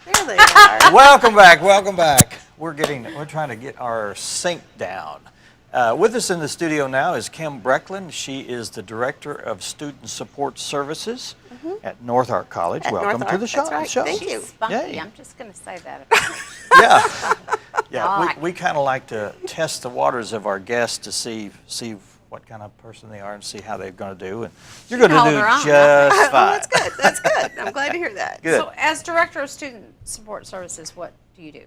There they are. Welcome back, welcome back. We're trying to get our sync down. With us in the studio now is Kim Brecklein. She is the Director of Student Support Services at North Ark College. At Welcome North to Ark, the show. that's right. Thank you. She's spunky. Yay. I'm just going to say that about her. Yeah, yeah. Alright. We kind of like to test the waters of our guests to see what kind of person they are and see how they're going to do. And you're going to held do her own. just Oh, fine. that's good. That's good. I'm glad to hear that. Good. So, as Director of Student Support Services, what do you do?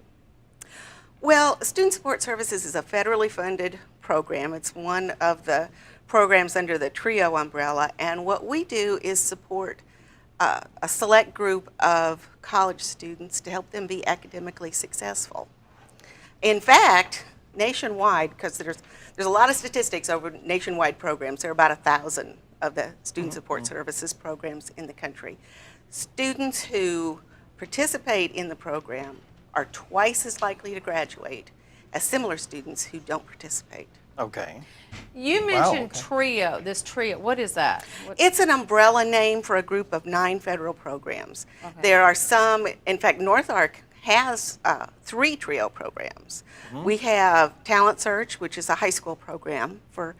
Well, Student Support Services is a federally funded program. It's one of the programs under the TRIO umbrella, and what we do is support a select group of college students to help them be academically successful. In fact, nationwide, because there's a lot of statistics over nationwide programs. There are about 1,000 of the Student Support Services programs in the country. Students who participate in the program are twice as likely to graduate as similar students who don't participate. Okay. You Wow, mentioned okay. TRIO, this TRIO. What is that? It's an umbrella name for a group of 9 federal programs. Okay. There are some, in fact, North Ark has 3 TRIO programs. We have Talent Search, which is a high school program for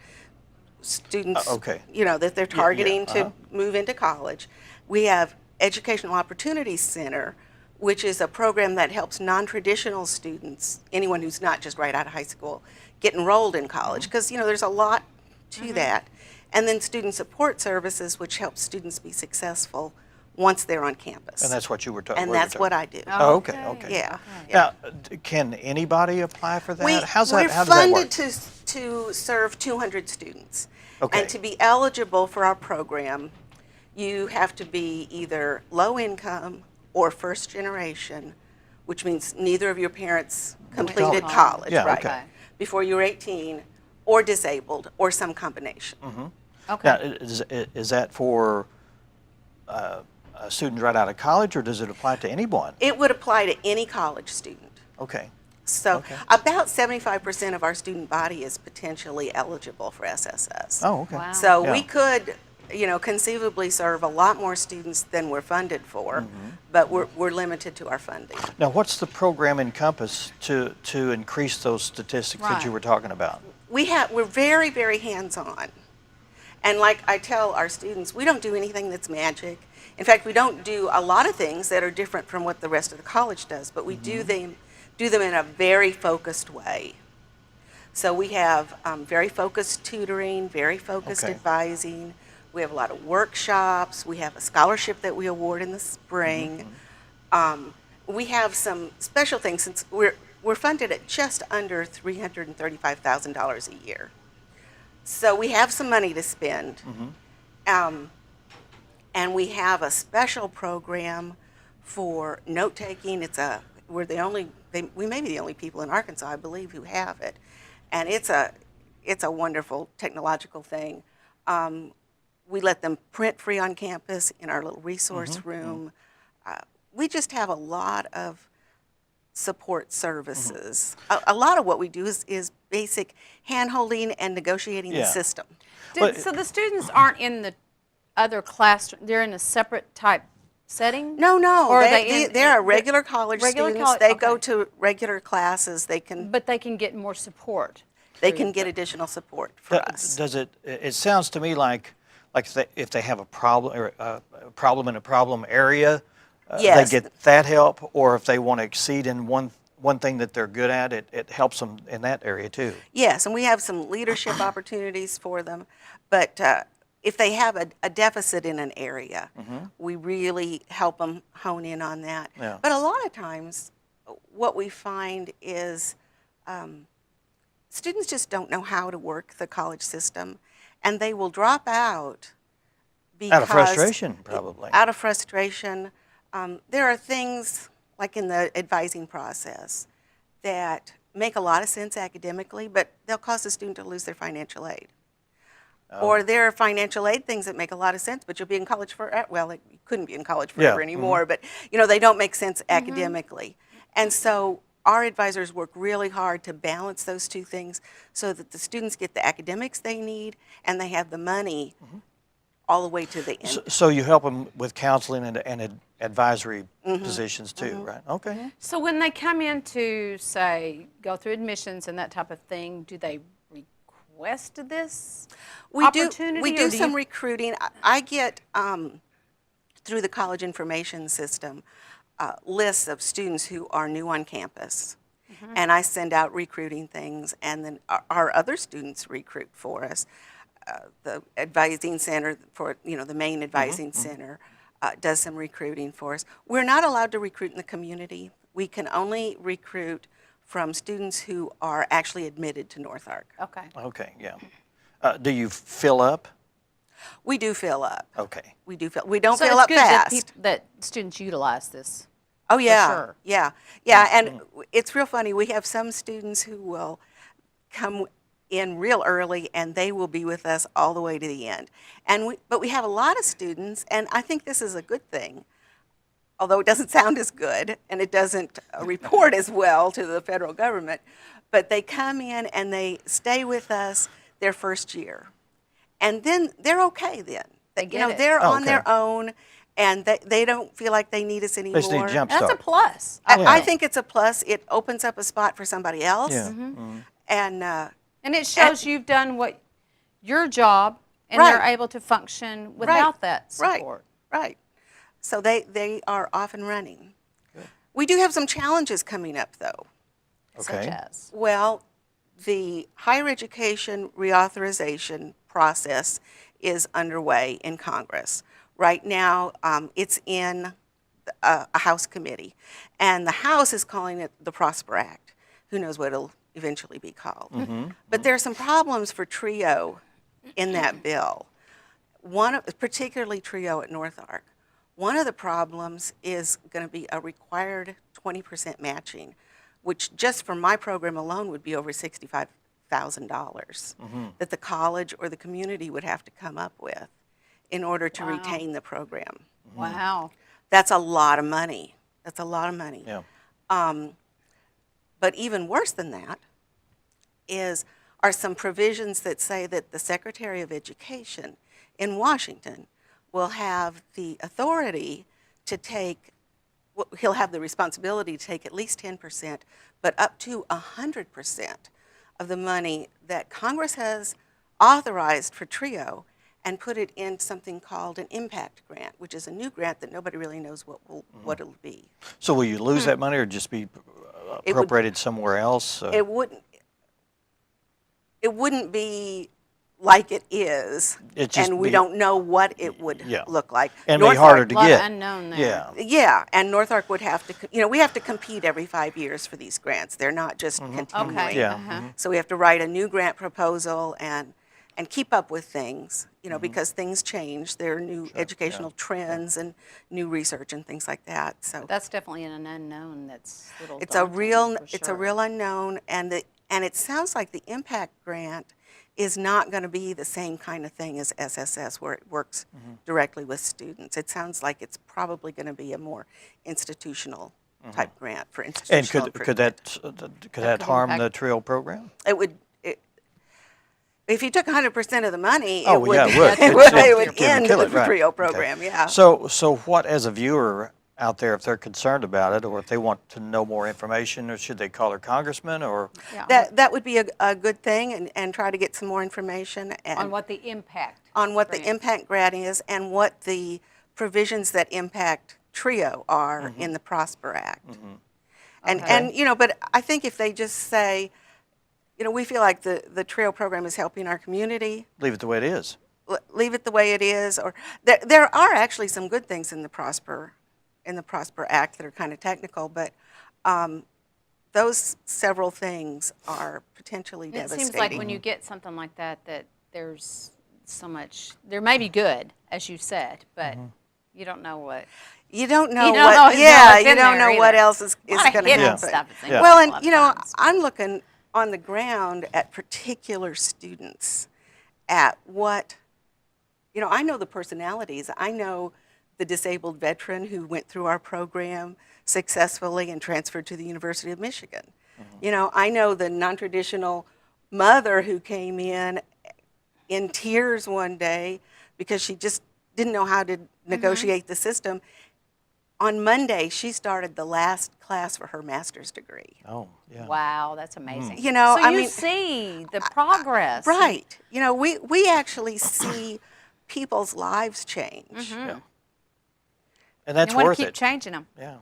students okay. that they're yeah, targeting uh-huh. to move into college. We have Educational Opportunities Center, which is a program that helps non-traditional students, anyone who's not just right out of high school, get enrolled in college, because there's a lot to that. And then Student Support Services, which helps students be successful once they're on campus. And that's what you were talking about. And that's what I do. Oh, okay, okay. Yeah. Now, can anybody apply for that? We're How does that funded work? to serve 200 students. Okay. And to be eligible for our program, you have to be either low income or first generation, which means neither of your parents completed college, Yeah, right? okay. Before you're 18, or disabled, or some combination. Okay. Now, is that for students right out of college, or does it apply to anyone? It would apply to any college student. Okay. So Okay. about 75% of our student body is potentially eligible for SSS. Oh, okay. Wow. So Yeah. we could, conceivably serve a lot more students than we're funded for, but we're limited to our funding. Now, what's the program encompass to increase those statistics that you Right. were talking about? We're very, very hands-on. And like I tell our students, we don't do anything that's magic. In fact, we don't do a lot of things that are different from what the rest of the college does, but we do them in a very focused way. So we have very focused tutoring, very focused Okay. advising. We have a lot of workshops. We have a scholarship that we award in the spring. We have some special things since we're funded at just under $335,000 a year. So we have some money to spend. And we have a special program for note-taking. We may be the only people in Arkansas, I believe, who have it. And it's a wonderful technological thing. We let them print free on campus in our little resource room. We just have a lot of support services. A lot of what we do is basic hand-holding and negotiating the Yeah. system. So the students aren't in the other classroom, they're in a separate type setting? No, Or are they're regular college regular students. college- They go okay. to regular classes. But they can get more support. They through can get additional support for us. Does it? It sounds to me like if they have a problem or a problem in a problem area, Yes. they get that help. Or if they want to exceed in one thing that they're good at, it helps them in that area too. Yes, and we have some leadership opportunities for them. But if they have a deficit in an area, we really help them hone in on that. Yeah. But a lot of times, what we find is students just don't know how to work the college system, and they will drop out because Out of frustration, probably. Out of frustration. There are things like in the advising process that make a lot of sense academically, but they'll cause the student to lose their financial aid. Or there are financial aid things that make a lot of sense, but you'll be in college you couldn't be in college forever anymore, but they don't make sense academically. And so our advisors work really hard to balance those two things so that the students get the academics they need and they have the money all the way to the end. So you help them with counseling and advisory positions too, right? Okay. So when they come in to, say, go through admissions and that type of thing, do they request this opportunity? We or do do some you- recruiting. I get, through the college information system, lists of students who are new on campus. And I send out recruiting things, and then our other students recruit for us. The advising center the main advising center does some recruiting for us. We're not allowed to recruit in the community. We can only recruit from students who are actually admitted to North Ark. Okay. Okay, yeah. Do you fill up? We do fill up. Okay. We do fill. We don't So fill it's up good fast. that students utilize this. Oh yeah, sure. yeah, yeah. And it's real funny. We have some students who will come in real early, and they will be with us all the way to the end. But we have a lot of students, and I think this is a good thing. Although it doesn't sound as good, and it doesn't report as well to the federal government, but they come in and they stay with us their first year, and then they're okay. Then get it. they're Oh, on okay. their own, and they don't feel like they need us anymore. They just need a jump That's a start. plus. I think it's a plus. It opens up a spot for somebody else. Yeah. And And it shows you've done what your job, and Right. they're able to function without that support. Right. So they are off and running. We do have some challenges coming up, though. Such Okay. as. Well, the higher education reauthorization process is underway in Congress. Right now, it's in a House committee, and the House is calling it the Prosper Act. Who knows what it'll eventually be called? But there are some problems for TRIO in that bill. Particularly TRIO at North Ark. One of the problems is going to be a required 20% matching, which just for my program alone would be over $65,000 that the college or the community would have to come up with in order to retain the program. Wow. That's a lot of money. That's a lot of money. Yeah. But even worse than that are some provisions that say that the Secretary of Education in Washington will have the authority to take, he'll have the responsibility to take at least 10%, but up to 100% of the money that Congress has authorized for TRIO and put it in something called an impact grant, which is a new grant that nobody really knows what it'll be. So will you lose that money or just be appropriated somewhere else? It wouldn't be like it is, It'd just and we be- don't know what it would look like. And be North harder Ark- to A lot get. of unknown there. Yeah. Yeah, and North Ark would have to, we have to compete every 5 years for these grants. They're not just continuing. Okay. Yeah. Uh-huh. So we have to write a new grant proposal and keep up with things, because things change. There are new educational trends and new research and things like that. So That's definitely an unknown that's a little it's a daunting, real for it's a sure. real unknown, and it sounds like the impact grant is not going to be the same kind of thing as SSS, where it works directly with students. It sounds like it's probably going to be a more institutional type grant for And institutional could improvement. that harm impact- the TRIO program? It would. If you took 100% of the money, Oh, it would, yeah, it would. it would It'd end kill the it, right. TRIO Okay. program. Yeah. So what, as a viewer out there, if they're concerned about it, or if they want to know more information, or should they call their congressman, or? Yeah, That would be a good thing, and try to get some more information on what the impact. on what the grant. impact grant is and what the provisions that impact TRIO are in the Prosper Act. And but I think if they just say, we feel like the TRIO program is helping our community, Leave it the way it is. leave it the way it is. Or there are actually some good things in the Prosper Act that are kind of technical, but those several things are potentially It devastating. seems like when you get something like that, that there's so much, there may be good, as you said, but you don't know what. You don't know You don't know what's you in don't there know what either. else is A lot of going to hidden happen. stuff is in Yeah. there Well, a and lot of times. I'm looking on the ground at particular students, at what, I know the personalities. I know the disabled veteran who went through our program successfully and transferred to the University of Michigan. I know the non-traditional mother who came in tears one day because she just didn't know how to negotiate the system. On Monday, she started the last class for her master's degree. Oh, yeah. Wow, that's amazing. You know, so I you mean, see the progress. right. You know, we actually see people's lives change. Yeah. And that's You want worth to keep it. changing them. Yeah.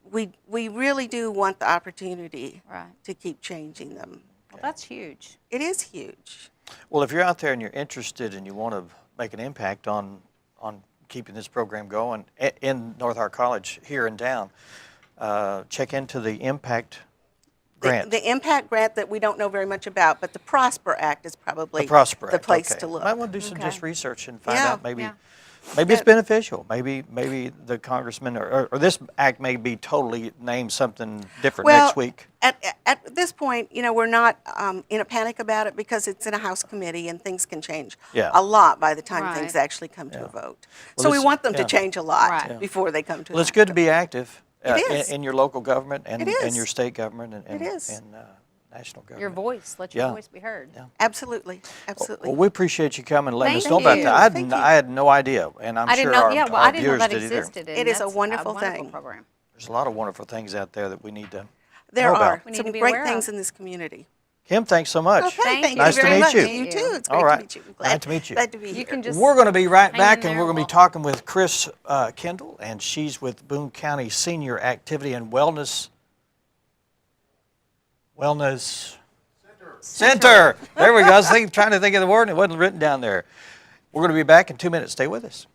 We really do want the opportunity Right. to keep changing them. Well, that's huge. It is huge. Well, if you're out there and you're interested and you want to make an impact on keeping this program going in North Hart College here in town, check into the Impact Grant. The impact grant that we don't know very much about, but the Prosper Act is probably The Prosper the Act, place okay. to look. Might want to do some Okay. just research and find Yeah. out maybe Yeah. maybe it's beneficial. Maybe the congressman or this act may be totally named something different Well, next week. At this point, you know, we're not in a panic about it because it's in a House committee and things can change Yeah. a lot by the time Right. things actually come to a vote. Well, So we it's- want them yeah. to change a lot Right. Yeah. before they come to. Well, it's good to be active It is. in your local government and It is. in your state government and It is. national government. Your voice, let your Yeah. voice be heard. Yeah. Absolutely, absolutely. Well, we appreciate you coming and letting us Thank know about you. that. Thank you. I had no idea, and I'm I sure didn't know. our, Yeah, well, our I didn't know viewers that did either. existed. and It is a that's wonderful wonderful thing. program. There's a lot of wonderful things out there that we need to There know about. are We need some to be great aware things of. in this community. Kim, thanks so much. Okay, Thank thank you you Nice to very meet much. you. You too. It's All great right. to meet you. Glad to meet you. Glad to be You here. can just We're going to be right hang back, in and there we're going to be while- talking with Chris Kendall, and she's with Boone County Senior Activity and Wellness Center. There we go. I was trying to think of the word, and it wasn't written down there. We're going to be back in 2 minutes. Stay with us.